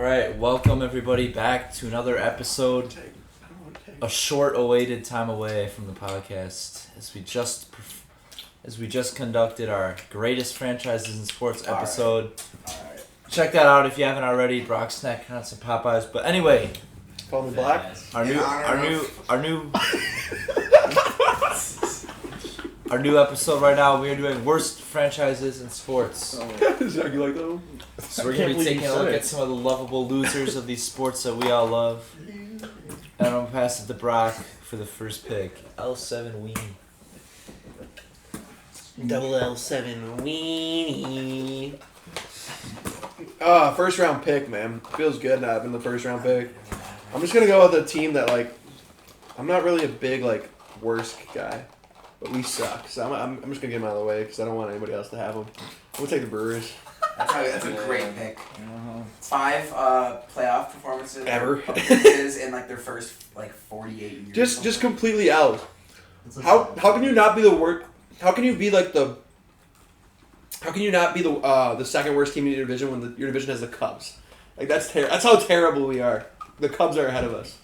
All right, welcome everybody back to another episode. A short-awaited time away from the podcast, as we just conducted our greatest franchises in sports episode. All right. Check that out if you haven't already. Brock's snacking on some Popeyes, but anyway, Call me Black. our new episode right now. We are doing worst franchises in sports. Is that you like that one? So we're gonna be taking a look at some of the lovable losers of these sports that we all love. And I'm gonna pass it to Brock for the first pick. L7 Weenie. Double L7 weenie. First round pick, man. Feels good not having the first round pick. I'm just gonna go with a team that I'm not really a big worst guy, but we suck. So I'm just gonna get them out of the way because I don't want anybody else to have them. I'm gonna take the Brewers. That's a great pick. 5 playoff performances Ever. in their first 48 years. Just completely out. How can you not be the worst? How can you be the second worst team in your division when your division has the Cubs? That's how terrible we are. The Cubs are ahead of us.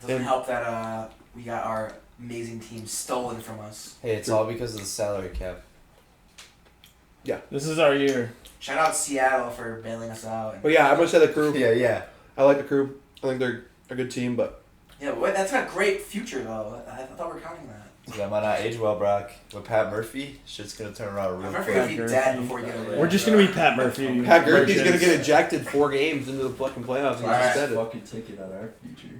Doesn't help that we got our amazing team stolen from us. Hey, it's all because of the salary cap. Yeah. This is our year. Shout out Seattle for bailing us out. But yeah, I'm gonna say the Crew. Yeah. I like the Crew. I think they're a good team, but Yeah, but that's got a great future though. I thought we were counting that. So that might not age well, Brock. With Pat Murphy, shit's gonna turn around real Murphy quick. could be dead before you get away. We're just gonna be Pat Murphy. Pat Murphy's gonna get ejected 4 games into the fucking playoffs. He Alright. just said it. Fucking ticket on our future.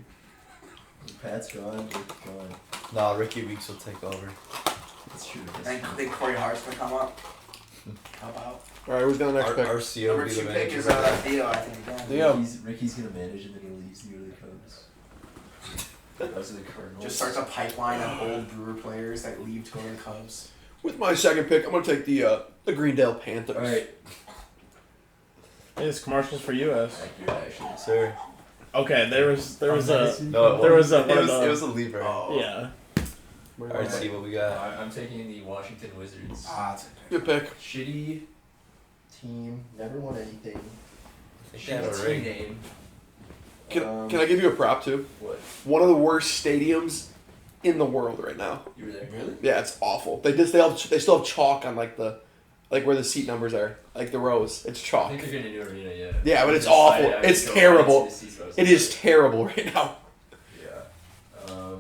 Pat's gone, Rick's gone. No, Ricky Weeks will take over. That's true. I think Corey Hart's gonna come up. How about? All right, who's got the next pick? RCO Number will be 2 the pick manager. is Theo, I think again. Theo. Ricky's gonna manage and then he leaves to go to the Cubs. Those are the Cardinals. Just starts a pipeline of old Brewer players that leave to go to the Cubs. With my second pick, I'm gonna take the Greendale Panthers. Alright. Hey, this commercial's for US. Accurate, actually. Sir. Okay, there was a No, there was a it was a lever. Oh. yeah. Alright, see what we got. I'm taking the Washington Wizards. That's a Good pick. Shitty team, never won anything. They have a Shitty ring. team name. Can I give you a prop too? What? One of the worst stadiums in the world right now. You were there? Really? Yeah, it's awful. They still have chalk on where the seat numbers are, the rows. It's I chalk. think they're getting a new arena, yeah. Yeah, but it's Just awful. slide out It's and go terrible. right to the seats where I was It is terrible right now. Yeah.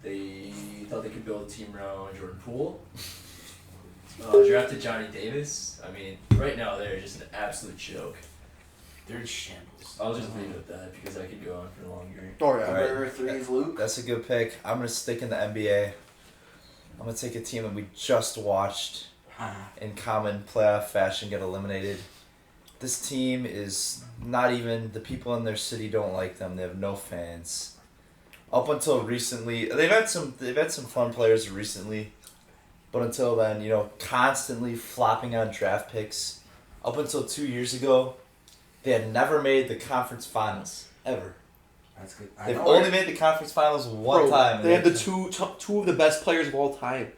They thought they could build a team around Jordan Poole. Drafted Johnny Davis. I mean, right now they're just an absolute joke. They're in shambles. I'll just leave it at that because I could go on for longer. Oh yeah. Alright. Number 3 is Luke. That's a good pick. I'm gonna stick in the NBA. I'm gonna take a team that we just watched in common playoff fashion get eliminated. This team is not even, the people in their city don't like them. They have no fans. Up until recently, they've had some fun players recently, but until then, constantly flopping on draft picks. Up until 2 years ago, they had never made the conference finals ever. That's good. They've only made the conference finals one time. They had the two of the best players of all time.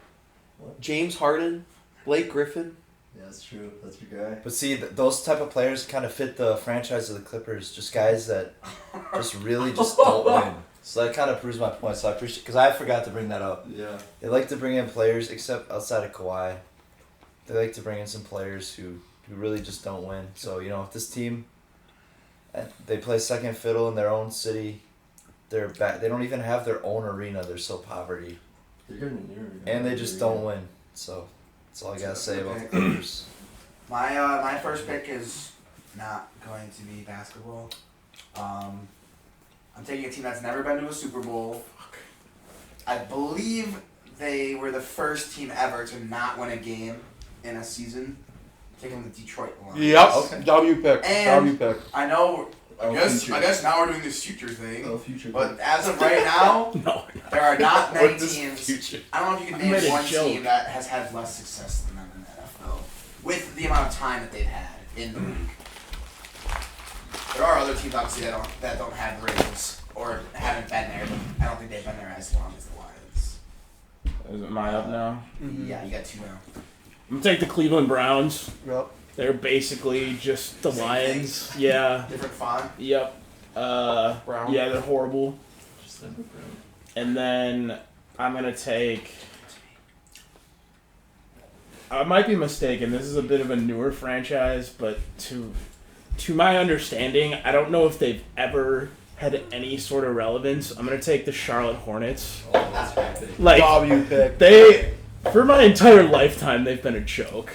What? James Harden, Blake Griffin. Yeah, that's true. That's your guy. But see, those type of players kind of fit the franchise of the Clippers. Just guys that just really just don't win. So that kind of proves my point. So I appreciate, because I forgot to bring that up. Yeah. They like to bring in players, except outside of Kawhi. They like to bring in some players who really just don't win. So if this team, they play second fiddle in their own city. They're back. They don't even have their own arena. They're so poverty, They're getting a new arena. and they just don't win. So that's all I gotta say about the Clippers. My first pick is not going to be basketball. I'm taking a team that's never been to a Super Bowl. I believe they were the first team ever to not win a game in a season. I'm taking the Detroit Lions. Yep. Okay. W pick. And- W pick. I know. I Oh, guess future. now we're doing this future thing. Oh, future. But as of right now, No. there are not many What is teams. future? I don't know if you can I made name a one joke. team that has had less success than them in the NFL with the amount of time that they've had in the league. There are other teams obviously that don't have rings or haven't been there. But I don't think they've been there as long as the Lions. Is it my up now? Yeah, you got 2 now. I'm gonna take the Cleveland Browns. Yep. They're basically just the Lions. Yeah. Different font. Yep. Brown. Yeah, they're horrible. Just like Brown. And then I'm gonna take. I might be mistaken. This is a bit of a newer franchise, but to my understanding, I don't know if they've ever had any sort of relevance. I'm gonna take the Charlotte Hornets. Oh, that's right. Like W pick. they, for my entire lifetime, they've been a joke.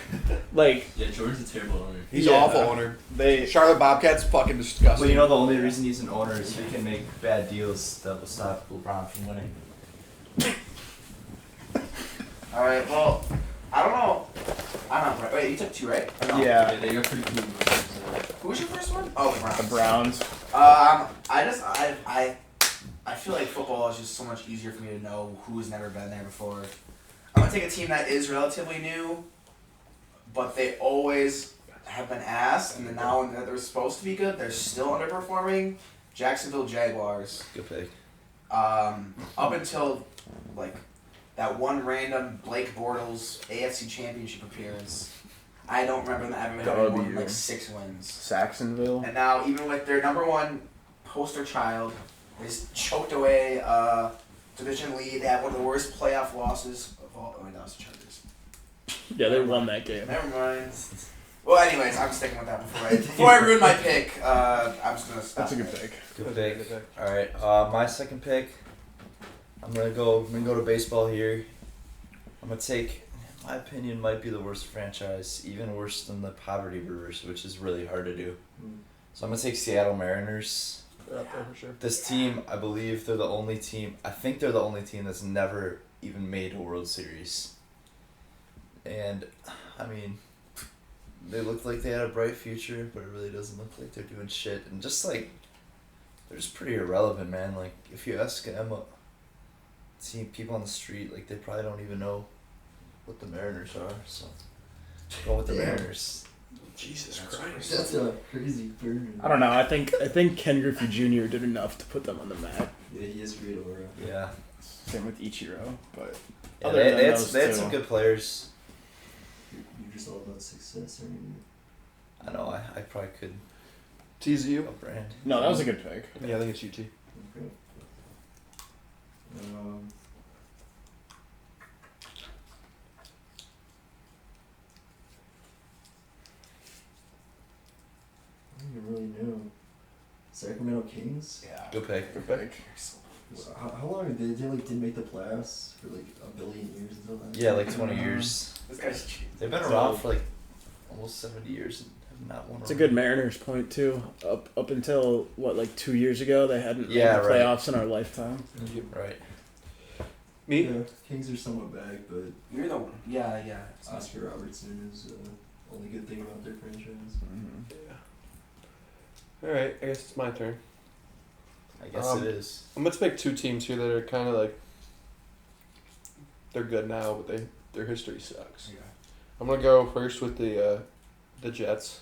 Like Yeah, Jordan's a terrible owner. He's Yeah. awful owner. they. Charlotte Bobcats fucking disgusting. Well, you know the only reason he's an owner is he can make bad deals that will stop LeBron from winning. All right. Well, I don't know. I'm not right. Wait, you took 2, right? Or no? Yeah, They got pretty cool. Who was your first one? Oh, the Browns. the Browns. I feel like football is just so much easier for me to know who's never been there before. I'm gonna take a team that is relatively new, but they always have been ass, and then now when they're supposed to be good, they're still underperforming. Jacksonville Jaguars. Good pick. Up until like that one random Blake Bortles AFC Championship appearance, I don't remember them ever having more than like 6 wins. Saxonville. And now, even with their number one poster child, they just choked away division lead. They have one of the worst playoff losses of all. Oh, that was the Chargers. Yeah, they won that game. Never mind. Well, anyways, I'm sticking with that before I ruin my pick. I'm just gonna stop. That's a good pick. Good pick. All right. My second pick. I'm gonna go to baseball here. I'm gonna take. In my opinion, might be the worst franchise, even worse than the Poverty Brewers, which is really hard to do. So I'm gonna take Seattle Mariners. They're up there for sure. This team, I believe they're the only team. I think they're the only team that's never even made a World Series. And, I mean, they look like they had a bright future, but it really doesn't look like they're doing shit. And just like, they're just pretty irrelevant, man. Like, if you ask Emma, seeing people on the street, like they probably don't even know what the Mariners are. So, go with the Mariners. Jesus Christ. That's a crazy burn. I don't know. I think Ken Griffey Jr. did enough to put them on the map. Yeah, he has great aura. Yeah. Same with Ichiro, but Yeah, Other they, than they had, those they had two. some good players. You're just all about success, aren't you? I know. I probably could TZU. a brand. no, that was a good pick. Yeah, I think it's UT. Okay. I don't even really know. Sacramento Kings? Yeah. Good pick. Good pick. How long did they didn't make the playoffs for like a billion years until that? Yeah, like 20 years. This guy's cheap. They've been around for like almost 70 years and have not won. It's a good Mariners point too. Up until what, like 2 years ago, they hadn't made Yeah, the right. playoffs in our lifetime. Right. Me? Yeah, Kings are somewhat back, but You're the yeah. Oscar Robertson is the only good thing about their franchise. Yeah. Alright, I guess it's my turn. I guess it is. I'm gonna pick 2 teams here that are kind of like. They're good now, but their history sucks. Yeah. I'm gonna go first with the Jets.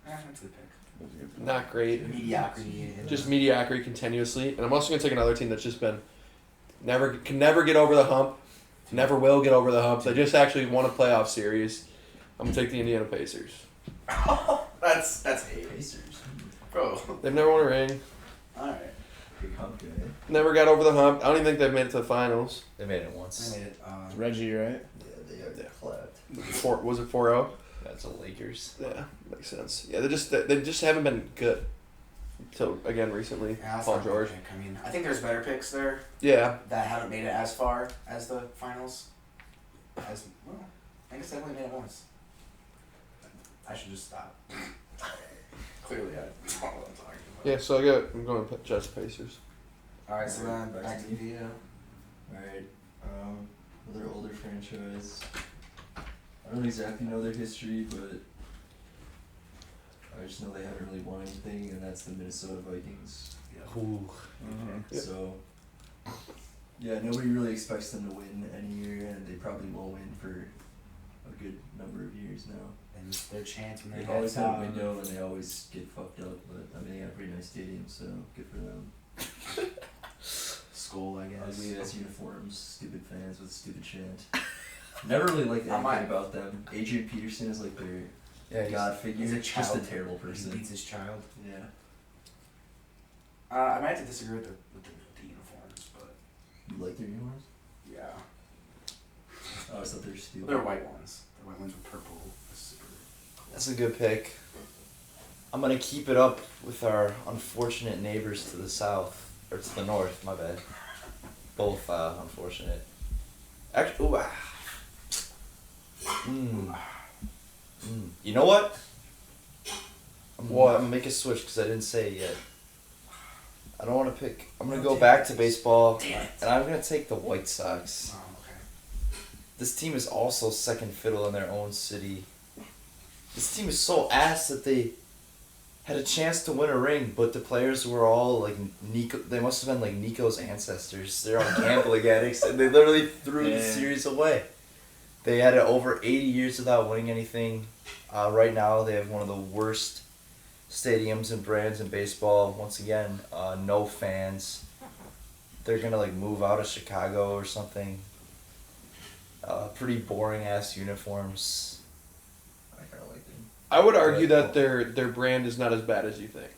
That's a good pick. Not great. Mediocrity. Just mediocrity continuously. And I'm also gonna take another team that's just been can never get over the hump. Never will get over the hump. They just actually won a playoff series. I'm gonna take the Indiana Pacers. That's hate. Pacers. Bro. They've never won a ring. Alright. Big hump guy. Never got over the hump. I don't even think they've made it to the finals. They made it I once. made it. Reggie, right? Yeah, they are clapped. Was it 4-0? That's the Lakers. Yeah, makes sense. Yeah, they just haven't been good until again recently. Yeah, that's Paul not a good George. pick. I mean, I think there's better picks there Yeah, that haven't made it as far as the finals. I guess they only made it once. I should just stop. Clearly, I don't know what I'm talking about. yeah. So I'm going to Jets Pacers. Alright, so then Back back to to the Alright, another older franchise. I don't exactly know their history, but I just know they haven't really won anything, and that's the Minnesota Vikings. Ooh. Yep. So, yeah, nobody really expects them to win any year, and they probably won't win for a good number of years now. and their chance when They've they always get had a window, and they always get fucked up, but I mean, they got a pretty nice stadium, so good for them. school, I guess. Ugly ass uniforms, stupid fans with stupid chant. Never really liked I might- anything about them. Adrian Peterson is like their Yeah, god figure. he's a Just a child. terrible He person. beats his child. Yeah. I might have to disagree with the uniforms, but You like their uniforms? yeah. Oh, I thought they were stupid. They're white ones. The white ones with purple. That's super cool. That's a good pick. I'm gonna keep it up with our unfortunate neighbors to the south or to the north. My bad. Both unfortunate. Actually, ooh, You know what? I'm gonna make a switch because I didn't say it yet. I don't want to pick. I'm gonna go back to baseball, Damn it. and I'm gonna take the White Sox. Oh, okay. This team is also second fiddle in their own city. This team is so ass that they had a chance to win a ring, but the players were all like Nico. They must have been like Nico's ancestors. They're all gambling addicts, and they literally threw the series away. They had it over 80 years without winning anything. Right now, they have one of the worst stadiums and brands in baseball. Once again, no fans. They're gonna like move out of Chicago or something. Pretty boring ass uniforms. I kind of like them. I would argue that their brand is not as bad as you think.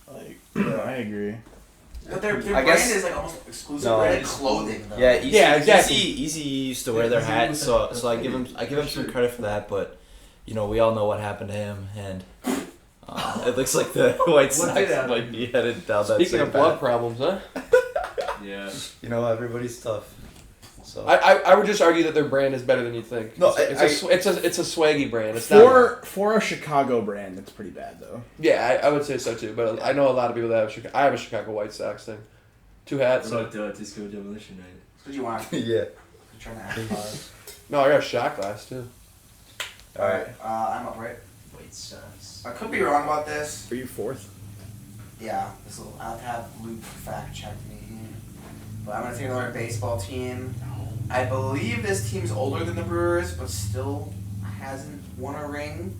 Like, I agree. But their I brand guess- is like almost exclusive No. branded clothing though. Yeah, Easy, Yeah, exactly. Easy used to wear their hat, so I give him some credit for that. But you know, we all know what happened to him, and it looks like the White Sox did happen? might be headed down that Speaking same of blood path. problems, huh? Yeah. You know, everybody's tough. So I would just argue that their brand is better than you think. No, it's a swaggy brand. It's not. For a Chicago brand, it's pretty bad though. Yeah, I would say so too. But I know a lot of people that have Chicago. I have a Chicago White Sox thing. 2 hats. What about Disco Demolition Night? What you want? yeah. You're trying to act hard. No, I got a shot glass too. All right. I'm up, right? White Sox. I could be wrong about this. Are you fourth? Yeah, I'll have Luke fact check me. But I'm gonna take another baseball team. I believe this team's older than the Brewers, but still hasn't won a ring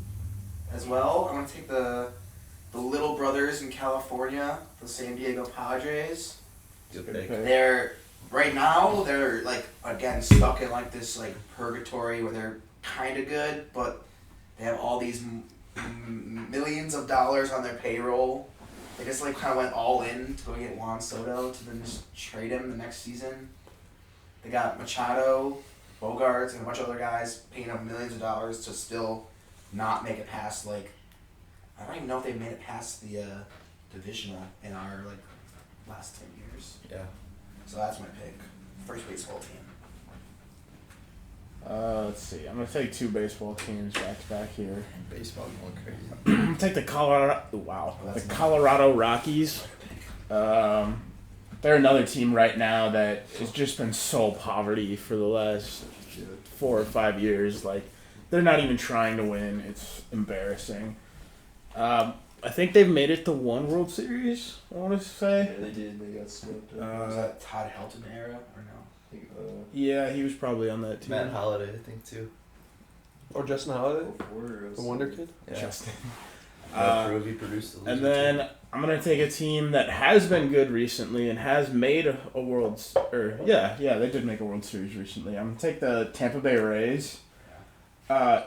as well. I'm gonna take the Little Brothers in California, the San Diego Padres. Good pick. They're right now they're like again stuck in like this like purgatory where they're kind of good, but they have all these millions of dollars on their payroll. They just like kind of went all in to go get Juan Soto to then just trade him the next season. They got Machado, Bogarts, and a bunch of other guys paying them millions of dollars to still not make it past like I don't even know if they made it past the divisional in our like last 10 years. Yeah. So that's my pick. First baseball team. Let's see. I'm gonna take 2 baseball teams back to back here. Baseball going crazy. I'm gonna take the Colorado Rockies. They're another team right now that has just been so poverty for the last 4 or 5 years. Like, they're not even trying to win. It's embarrassing. I think they've made it to 1 World Series, I want to say. Yeah, they did. They got swept. Was that Todd Helton era or no? Yeah, he was probably on that team. Matt Holliday, I think too. Or Justin Holiday, The the Wonder Kid. Yeah. Justin. He produced the And loser then team. I'm gonna take a team that has been good recently and has made a World they did make a World Series recently. I'm gonna take the Tampa Bay Rays.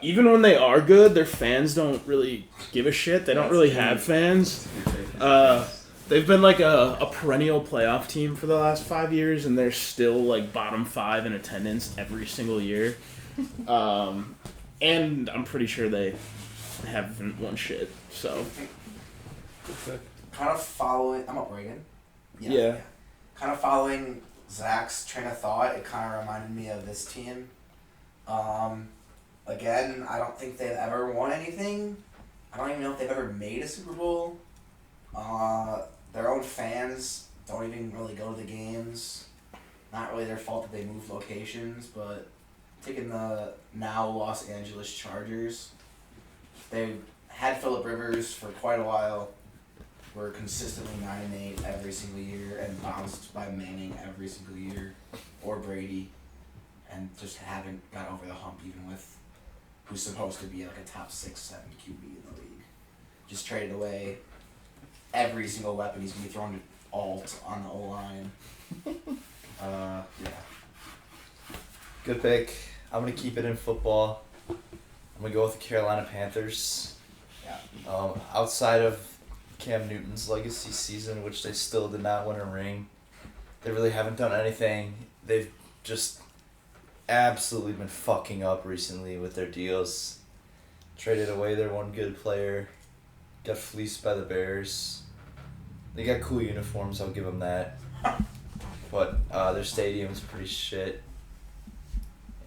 Even when they are good, their fans don't really give a shit. They don't really have fans. They've been like a perennial playoff team for the last 5 years, and they're still like bottom 5 in attendance every single year. And I'm pretty sure they haven't won shit. So Kind of following. I'm up, Reagan. Yeah. Kind of following Zach's train of thought. It kind of reminded me of this team. Again, I don't think they've ever won anything. I don't even know if they've ever made a Super Bowl. Their own fans don't even really go to the games. Not really their fault that they moved locations, but taking the now Los Angeles Chargers. They had Phillip Rivers for quite a while. Were consistently 9-8 every single year and bounced by Manning every single year, or Brady, and just haven't got over the hump even with who's supposed to be like a top 6-7 QB in the league. Just traded away every single weapon. He's gonna be throwing to alt on the O line. Yeah. Good pick. I'm gonna keep it in football. I'm gonna go with the Carolina Panthers. Yeah. Outside of Cam Newton's legacy season, which they still did not win a ring, they really haven't done anything. They've just absolutely been fucking up recently with their deals. Traded away their one good player. Got fleeced by the Bears. They got cool uniforms, I'll give them that. But their stadium's pretty shit.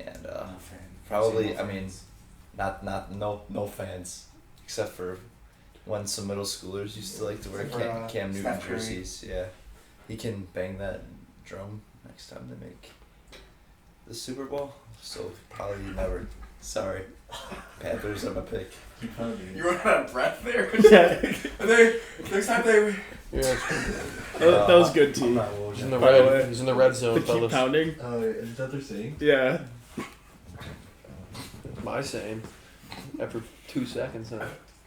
And No fan. probably, No I mean, fans. no fans. Except for when some middle schoolers used to like to wear Except for, Cam Newton Steph Curry. jerseys. Yeah. He can bang that drum next time they make the Super Bowl. So probably never. Sorry. Panthers are my pick. Keep pounding. You run out of breath there. Yeah. Next time they. Yeah, That was good, I'm T. not he's in the By the red. way- He's in the red The zone, keep fellas. pounding. Is that they're saying? Yeah. My same. After 2 seconds.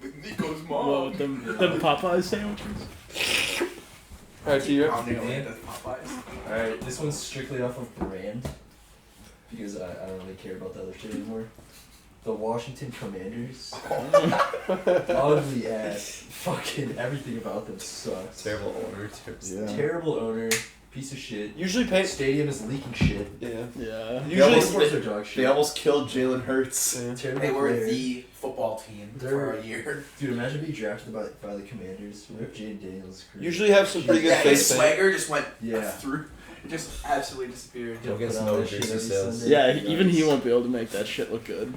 Nico's Well, mom. the Popeye sandwiches. All right, T. Pounding away at Popeyes. Alright, this one's strictly off of brand. Because I don't really care about the other shit anymore. The Washington Commanders. Ugly ass. Fucking everything about them sucks. Terrible owner. Terrible owner. Piece of shit. Usually paint. Stadium is leaking shit. Yeah. Yeah. Usually. Sports are dog shit. They almost killed Jalen Hurts. Yeah. Terrible They were player. the football team for a year. Dude, imagine being drafted by the Commanders. Rip Jaden Daniels' career. Usually have some pretty good Yeah, his face paint. swagger just went Yeah. through. It just absolutely disappeared. Don't get Put on no that shit jersey every sales. Sunday. Yeah, Nuts. even he won't be able to make that shit look good.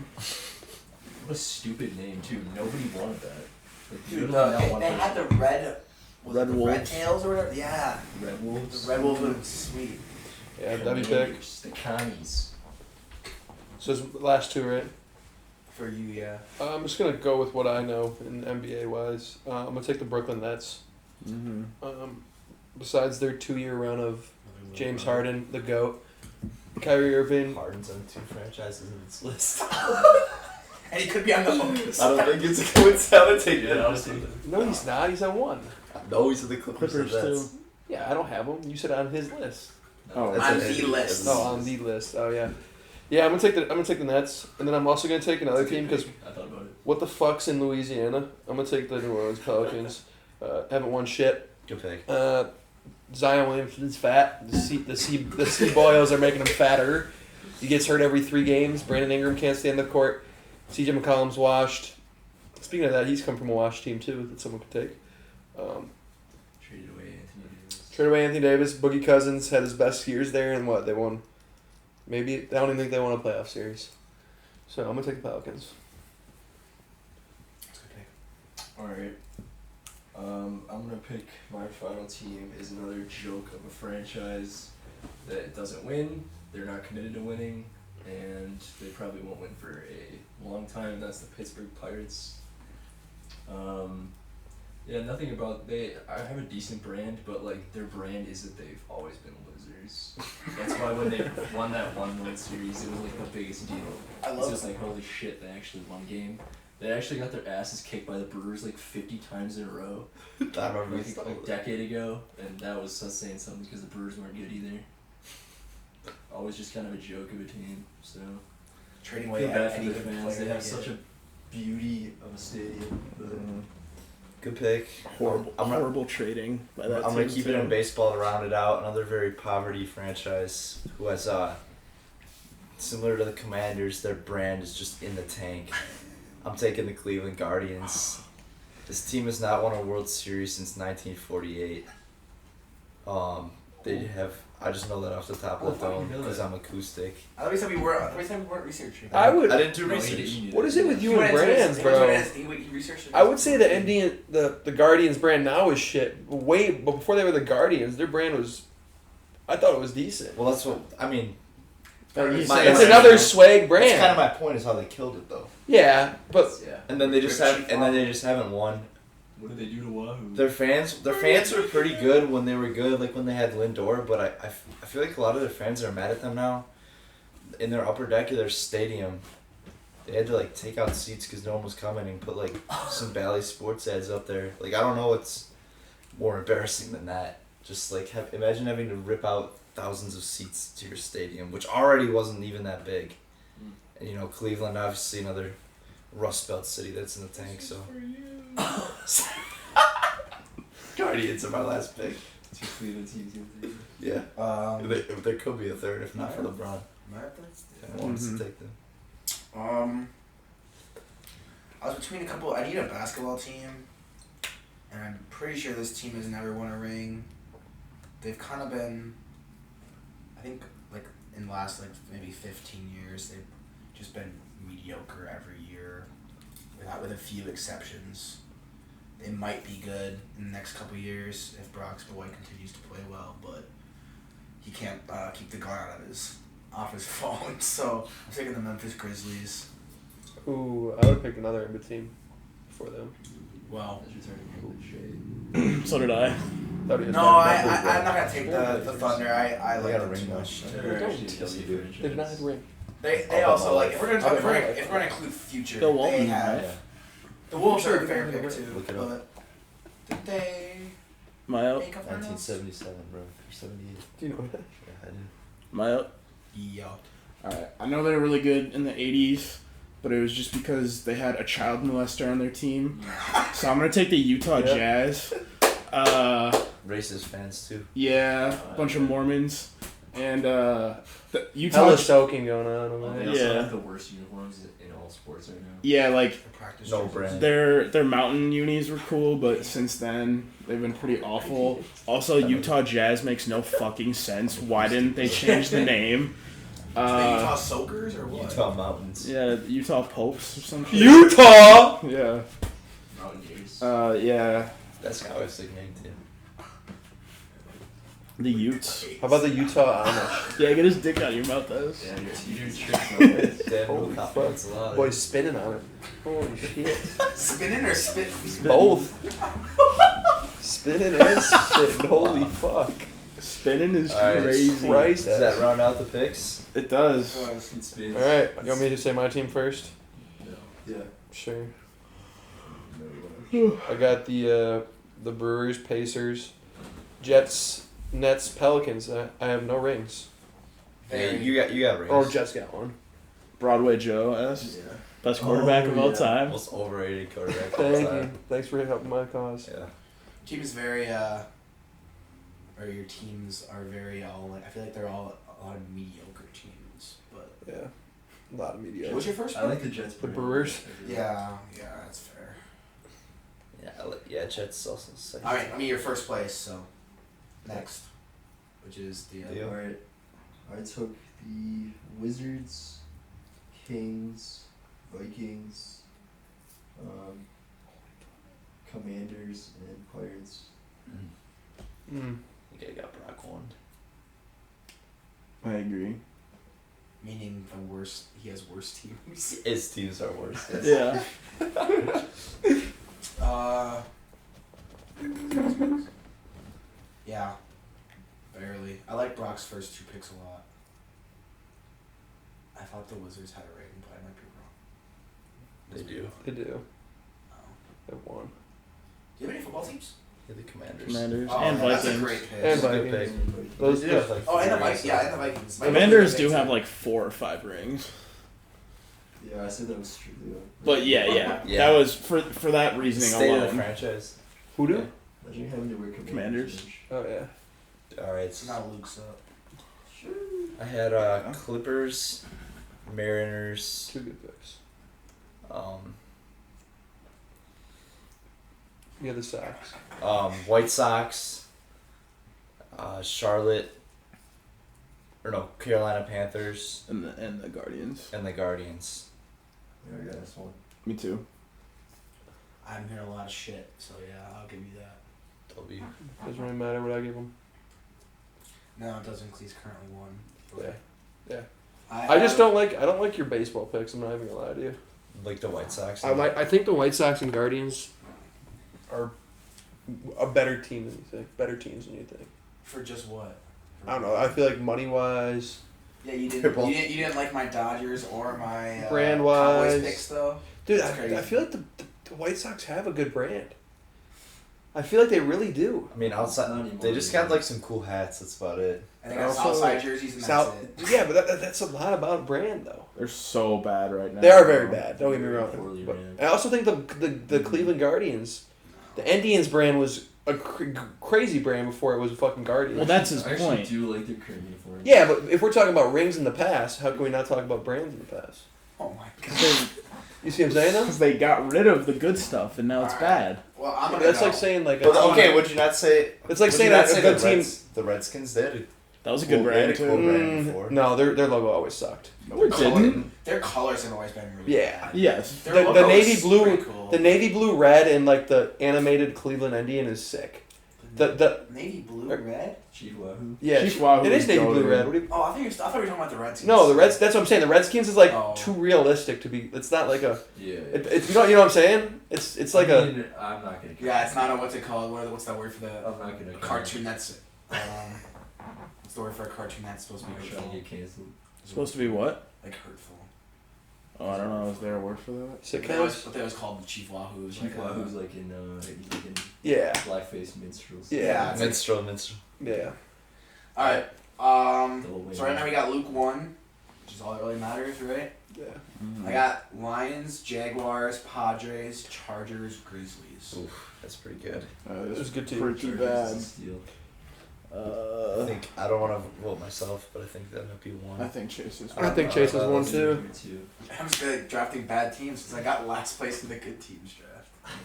What a stupid name too. Nobody wanted that. Like, Dude, literally not one they had person. the red. Was Red it the Red Wolves. Tails or whatever? Yeah. Red Wolves. The Red Wolves would have been sweet. Yeah, that'd be pick. Commanders, the commies. So it's last two, right? For you, yeah. I'm just gonna go with what I know in NBA wise. I'm gonna take the Brooklyn Nets. Mm-hmm. Besides their 2-year run of James Harden, the GOAT, Kyrie Irving. Harden's on 2 franchises in this list. And he could be on the Hawks. I don't think it's a coincidence. Yeah, I was thinking. No, he's not. He's on one. No, he's in the Clippers. Clippers too. Yeah, I don't have him. You said on his list. Oh, That's On an the NBA. list. Oh, on the list. Oh yeah. Yeah, I'm gonna take the Nets, and then I'm also gonna take another team because I thought about it. what the fuck's in Louisiana? I'm gonna take the New Orleans Pelicans. Haven't won shit. Good pick. Zion Williamson's fat. The sea boils are making him fatter. He gets hurt every 3 games. Brandon Ingram can't stay in the court. CJ McCollum's washed. Speaking of that, he's come from a washed team too that someone could take. Traded away Anthony Davis. Traded away Anthony Davis. Boogie Cousins had his best years there, and what they won. Maybe I don't even think they won a playoff series. So I'm gonna take the Pelicans. Alright. I'm gonna pick my final team is another joke of a franchise that doesn't win. They're not committed to winning, and they probably won't win for a long time. And that's the Pittsburgh Pirates. Yeah, nothing about I have a decent brand, but like their brand is that they've always been losers. That's why when they won that one World Series, it was like the biggest deal. I It's love just like holy shit, they actually won a game. They actually got their asses kicked by the Brewers like 50 times in a row. I remember Like this a decade ago, and that was us saying something because the Brewers weren't good either. Always just kind of a joke of a team, so trading I away feel bad for any the good fans. player They have get. such a beauty of a stadium. But Good pick. Horrible, I'm gonna, horrible trading by that I'm gonna team, keep too. it in baseball to round it out. Another very poverty franchise who has similar to the Commanders, their brand is just in the tank. I'm taking the Cleveland Guardians. This team has not won a World Series since 1948. They have. I just know that off the top Oh, of the fuck, you dome know because that. I'm acoustic. I thought we said we weren't researching. I would. I didn't do No, you research. didn't. What is it with you went and into brands, his- bro? he researched it. I would say the Guardians brand now is shit. But before they were the Guardians, their brand was. I thought it was decent. Well, that's what I mean. You My- said- It's another swag brand. That's kind of my point. Is how they killed it though. Yeah, but yeah. And then they just haven't won. What did they do to Wahoo? Their fans were pretty good when they were good, like when they had Lindor. But I feel like a lot of their fans are mad at them now. In their upper deck of their stadium, they had to like take out seats because no one was coming and put like some Bally Sports ads up there. Like I don't know what's more embarrassing than that. Just like imagine having to rip out thousands of seats to your stadium, which already wasn't even that big. And, you know, Cleveland, obviously another Rust Belt city that's in the tank, so. Guardians are my last pick. 2 Cleveland teams in there. Yeah. There could be a third, if not for LeBron. I wants to take them. I was between a couple. I need a basketball team, and I'm pretty sure this team has never won a ring. They've kind of been, I think, like in the last maybe 15 years, they've just been mediocre every year, with a few exceptions. They might be good in the next couple years if Brock's boy continues to play well, but he can't keep the gun off his phone. So I'm taking the Memphis Grizzlies. Ooh, I would have picked another Embiid team for them. Well, That's returning the shade. So did I. I'm not gonna take the Thunder. I They like got a them ring too though. much. They're actually a Yes, you W do. franchise. They did not have a ring. They I'll also bet my like life. if we're gonna include future. The They Walton, have right? the Wolves Sure, are a fair they pick have a too. Look it up. But did they My make a finals? 1977, bro. Or 78. Do you know that? Yeah, I do. my. Yeah. Alright, I know they were really good in the 80s, but it was just because they had a child molester on their team. So I'm going to take the Utah Yep. Jazz. Racist fans, too. Yeah, bunch of Mormons. And the Utah... Hella soaking going on. Oh, over they there. also Yeah. have the worst uniforms in all sports right now. Yeah, like, The practice No jerseys. brand. their mountain unis were cool, but since then, they've been pretty awful. Also, Utah Jazz makes no fucking sense. Why didn't they change the name? The Utah Soakers or what? Utah Mountains. Yeah, Utah Popes or something. Utah! Yeah. Mountaineers. Yeah. That's how I was thinking, too. The Utes. How about the Utah Amish? Yeah, get his dick out of your mouth, those. Yeah, your tricks. Damn, Holy no fuck. confidence allowed. Boy, spinning on it. Holy shit. Spinning or spitting? Both. Spinning and spitting. Holy fuck. Spinning is Alright. crazy. Christ. Does that round out the picks? It does. It spins. Alright, you want me to say my team first? Yeah. Sure. No, you I got the Brewers, Pacers, Jets, Nets, Pelicans. I have no rings. Hey, you got rings. Or Jets got one. Broadway Joe S. Yeah. Best quarterback of all yeah. time. Most overrated quarterback of all Thank time. you. Thanks for helping my cause. Yeah. Team is very or your teams are very all like I feel like they're all a lot of mediocre teams, but Yeah. A lot of media. what's your first I pick? like the Jets. The brand. Brewers? Yeah, that's fair. Yeah, Jets also second. All right, I mean your first place, so next, which is the Deal. Alright. I took the Wizards, Kings, Vikings, Commanders, and Pirates. Mm. You got Brock one. I agree. meaning the worst. He has worse teams. His teams are worse. Yeah. Yeah, barely. I like Brock's first two picks a lot. I thought the Wizards had a rating, but I might be wrong. They do. They do. Oh. They won. Do you have any football teams? Yeah, the Commanders. Commanders Oh, and that's a Vikings. great pick. And That's a good Vikings. pick. Those They do have, like, Oh, and the three Vikings. Yeah, rings. and the Vikings. Commanders do have like 4 or 5 rings. Yeah, I said that was strictly. But yeah. Yeah. That was for that reasoning State of the alone. franchise. Who do? Imagine having to wear Commanders. Oh yeah. Alright, So now Luke's up. I had Clippers, Mariners, Two good picks. Yeah, the Sox. White Sox, Charlotte, Carolina Panthers, And the Guardians. and the Guardians. Yeah, I got this one. Me too. I'm hearing a lot of shit, so yeah, I'll give you that. W. Doesn't really matter what I give them. No, it doesn't, because he's currently one. Yeah. Yeah. I I just don't like your baseball picks. I'm not even gonna lie to you. Like the White Sox. I think the White Sox and Guardians are a better team than you think. Better teams than you think. For just what? I don't know. I feel like money wise, Yeah, you didn't. Triple. You didn't like my Dodgers or my Brand-wise. Cowboys picks though. dude. That's crazy. I feel like the White Sox have a good brand. I feel like they really do. I mean, Not outside anymore. they just got like some cool hats. That's about it. And they got Also, Southside jerseys and South, that's it. yeah, but that's a lot about brand though. They're so bad right now. They are very bad. Don't get me Very wrong. poorly But ran. I also think the Cleveland Guardians, the Indians brand was a crazy brand before it was a fucking Guardians. Well, that's his I actually point. do like their current uniform. yeah, but if we're talking about rings in the past, how can we not talk about brands in the past? Oh my god. You see what I'm saying though? Because they got rid of the good stuff and now it's bad. Well, I'm gonna That's go. like saying like But okay, would you not say? it's like would saying you not that a say good the team. the Redskins did. That was a good Cool, they had brand a cool too. brand before. No, their logo always sucked. No, it didn't. Their colors have always been really Yeah. bad. Yes. Their The logo navy is blue, pretty cool. the navy blue red and like the animated Cleveland Indian is sick. The navy blue red. Chief Wahoo. yeah, Chief Wahoo it is is navy blue goated. red. What do you, Oh, I thought we were talking about the Redskins. no, the Reds. That's what I'm saying. The Redskins is like Oh. too realistic to be. It's not like a. Yeah. It's you know what I'm saying. It's like I mean, I'm not gonna. Yeah, it's not a what's it called? What's that word for the I'm not gonna. cartoon that's what's the word for a cartoon that's supposed to I'm be trying to hurtful? get canceled. Supposed to be what? Like hurtful. Oh, I don't know. Is there a word for that? What they sitcoms. was called the Chief Wahoo's. Chief like, Wahoo's like in Yeah, blackface minstrels. Yeah. Minstrel. yeah. All right. Double win. So right now we got Luke 1, which is all that really matters, right? Yeah. I got Lions, Jaguars, Padres, Chargers, Grizzlies. Oof, that's pretty good. It was good too. Pretty Chargers bad. is a steal. I think I don't want to vote myself, but I think that might be one. I think Chase is. I think Chase is one too. Me too. I'm just good at drafting bad teams because I got last place in the good teams draft.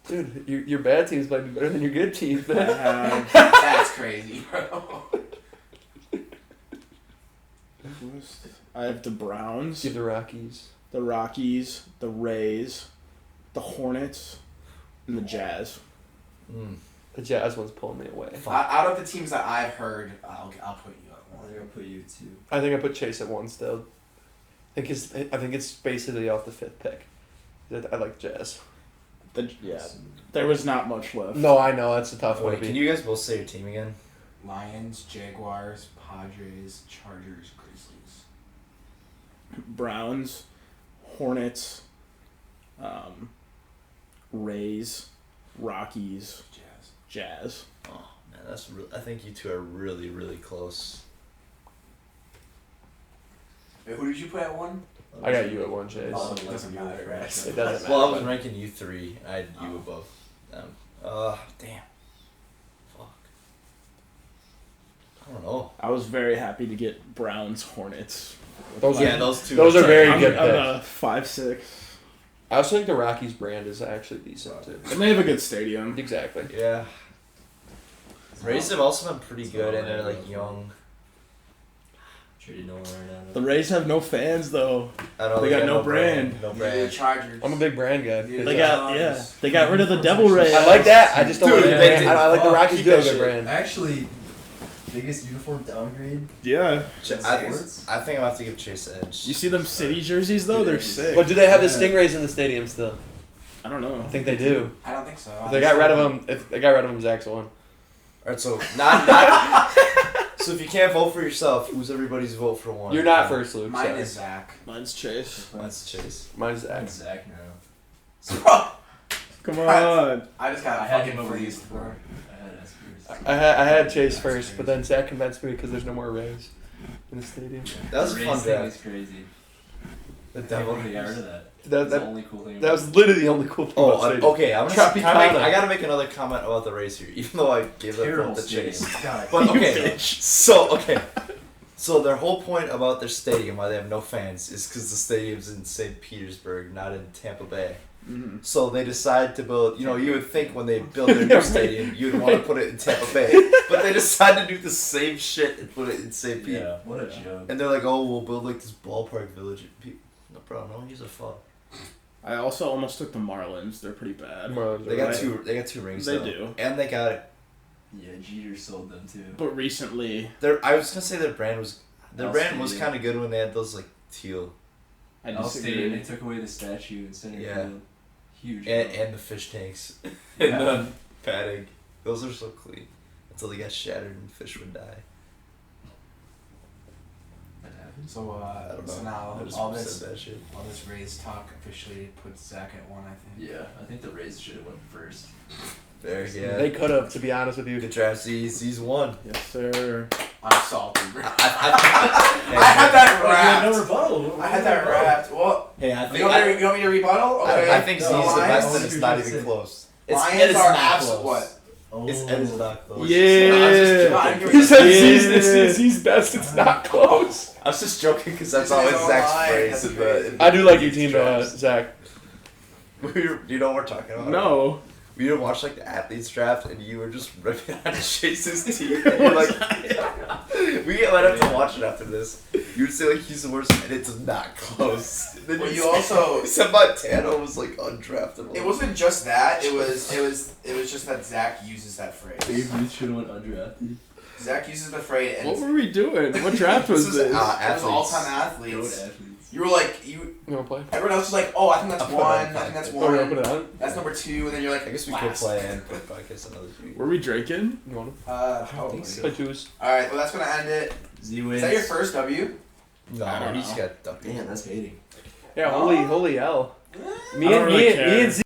Dude, your bad teams might be better than your good teams, I man. have. That's crazy, bro. I have the Browns, Give the Rockies. the Rockies, the Rays, the Hornets, and the Jazz. Mm. The Jazz one's pulling me away. Out of the teams that I've heard, I'll put you at I'm one. gonna put you two. I think I put Chase at one still. I think it's basically off the fifth pick. I like Jazz. Yeah, there was not much left. No, I know that's a tough one Wait, to be. can you guys both say your team again? Lions, Jaguars, Padres, Chargers, Grizzlies. Browns, Hornets, Rays, Rockies, Jazz. Jazz. Oh man, that's. I think you two are really, really close. Wait, who did you put at one? I got you at one, Chase. Oh, it doesn't matter, right? It doesn't Well, I was matter. ranking you three. I had you above them. Damn. Fuck. I don't know. I was very happy to get Browns, Hornets. Those Yeah, are those two. those are very I'm, good I'm picks. a 5-6. I also think the Rockies brand is actually decent too. And they have a good stadium. Exactly. Yeah. Rays have also been pretty good, and they're like young. Traded Nolan Arenado. The Rays have no fans though. I know They got no brand. No The brand. Chargers. I'm a big brand guy. They got they got rid of the Devil Rays. I like that. I just don't Dude, like the they brand. did. I like the Fuck, Rockies keep do have a that good shit. brand. Actually, biggest uniform downgrade. Yeah. I think I'll have to give Chase the edge. You see them city jerseys though? They're sick. But do they have the Stingrays in the stadium still? I don't know. I think they do. I don't think so. If they got rid of them, if they got rid of them, Zach's one. Alright, so not. So if you can't vote for yourself, who's everybody's vote for one? You're not first, Luke. Mine Sorry. is Zach. Mine's Chase. That's Chase. Mine's Zach. I'm Zach now. Come on. I just got I had fucking him over fleeced, before. bro. I had Espers. I had Chase first, but then Zach convinced me because there's no more Rays in the stadium. That was a The fun Rays thing draft. is crazy. The Devil devil. they got rid of that. That, That's the that, only cool thing. that was literally the only cool thing about the stadium. Okay. I'm gonna. Can I, Tropicana. I gotta make another comment about the Rays here, even though I gave that terrible vote to Chase. stadium. God, But You okay, bitch. so their whole point about their stadium, why they have no fans, is because the stadium's in St. Petersburg, not in Tampa Bay. Mhm. So they decide to build. You know, you would think when they build their new stadium, you'd want to put it in Tampa Bay, but they decide to do the same shit and put it in St. Pete. Yeah, what a joke. And they're like, "Oh, we'll build like this ballpark village." No, bro, no one gives a fuck. I also almost took the Marlins. They're pretty bad. Marlins They are got right. two. They got two rings. They though. do. And they got. Yeah, Jeter sold them too. But recently, I was gonna say their brand was. Their Al brand was Stadium. kind of good when they had those like teal I Al Stadium, they disagree. took away the statue in center Yeah. field. Huge. and the fish tanks and Yeah. the padding. Those are so clean until they got shattered and fish would die. That happened. So I don't know. so now I just all said this that shit. Rays talk officially puts Zach at one, I think. Yeah, I think the Rays should have went first. There, yeah. They could have, to be honest with you. Good draft. He's one. Yes, sir. I'm salty, bro. I I had that Oh, you had no wrapped. rebuttal. I had that wrapped. Well, Hey, I you think want me to rebuttal? Okay. I think Z's the No, best, Lions, and it's not even close. Lions are absolute what? It's not close. Yeah. He said Yeah. Z's best. It's not close. I was just joking because that's These always guys are Zach's lying. phrase. That's In the, I do like your these team, drafts. Zach. Do you know what we're talking about? No. We didn't watch like the athletes draft, and you were just ripping on Chase's team. And you're like, we might have to watch it after this. You would say like he's the worst, and it's not close. Then Well, you say- also- said Montana was like undraftable. It wasn't just that. It was just that Zach uses that phrase. Babe Ruth should have went undrafted. Zach uses the phrase, and What were we doing? What draft was This this? was, it was athletes. all-time Goat athletes. athletes. You were like you. You want to play? Everyone else was like, oh, I think that's I'll put it one. on I think that's podcast. Oh, yeah, put one. it on. That's number two, and then you're like, I guess we could last. play and put podcast another week. Were we drinking? You want Probably. to play twos? All right, well that's gonna end it. Z Is wins. that your first W? No, I don't he's know. got ducked. Damn, that's hating. Yeah, holy hell. I don't really care. Me and Z